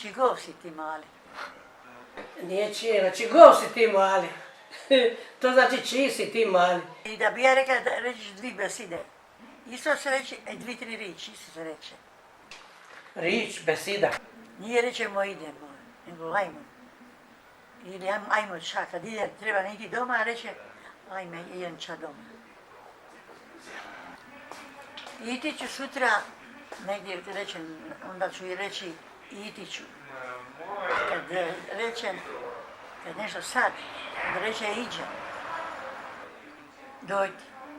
Čigov si ti mali? Nije čijeva, čigov si ti mali. To znači čiji si ti mali. I da bi ja rekla da rećeš dvi beside. Isto se reče, dvi, tri riči, isto se reče. Rič, besida. Nije rećemo idemo, nego ajmo. Ili ajmo ča, kad ide, treba neki doma, a reče ajme, idem ča doma. Iti ću sutra, negdje rečem, onda ću i reći iti ću. Kad rečem, kad nešto sad, da reče iđem.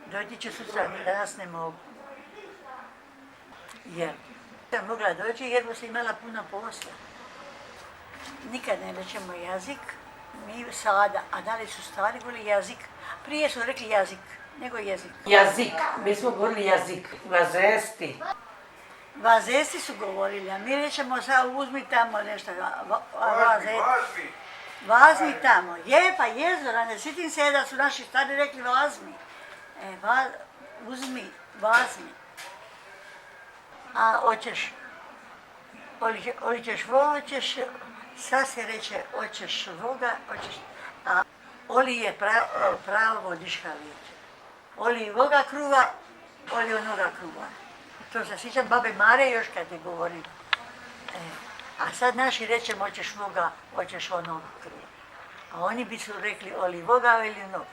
Dojti ću sutra, danas ne mogu. Jer sam mogla doći jer bi se imala puno posla. Nikad ne rečemo jezik, mi sada, a da li su stvari govorili jezik? Prije su rekli jezik, nego jezik. Jazik, mi smo govorili jazik, vazesti. Vazesti su govorili, a mi rećemo sad uzmi tamo nešto, vazeti. Vazmi tamo, je pa jezora, ne sjetim se da su naši stari rekli vazmi. Uzmi, vazmi. A hoćeš, oli ćeš hoćeš, sad se reče hoćeš voga, hoćeš, a oli je pravo vodiška riječ. Oli voga kruva, oli onoga kruva. To se sjećam babe Mare još kad je govorila. A sad naši rećemo hoćeš voga, hoćeš onoga kruva. A oni bi su rekli oli voga ili onoga.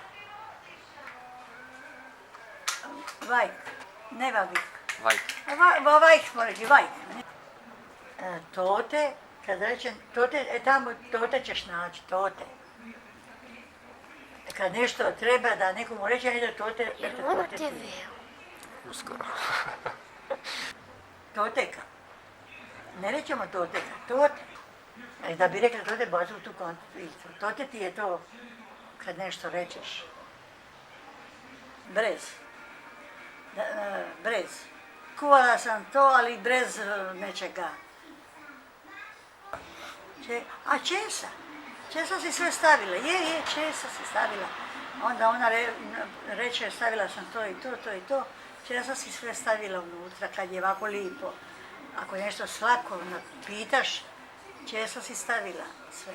Vajk, ne vavik. Vajk. Vajk smo rekli, vajk. Tote, kad rečem tote, tamo tote ćeš naći, tote. Kad nešto treba da nekomu reče, ide tote, eto tote ti. Uskoro. Toteka. Ne rećemo toteka, tote. Da bi rekli tote, baš u tu konticu. Tote ti je to kad nešto rečeš. Brez. Brez. Kuvala sam to, ali brez nečega. A česa? Česa si sve stavila? Je, česa si stavila. Onda ona reče, stavila sam to i to, to i to. Česa si sve stavila unutra, kad je ovako lipo. Ako je nešto slako, pitaš, česa si stavila sve.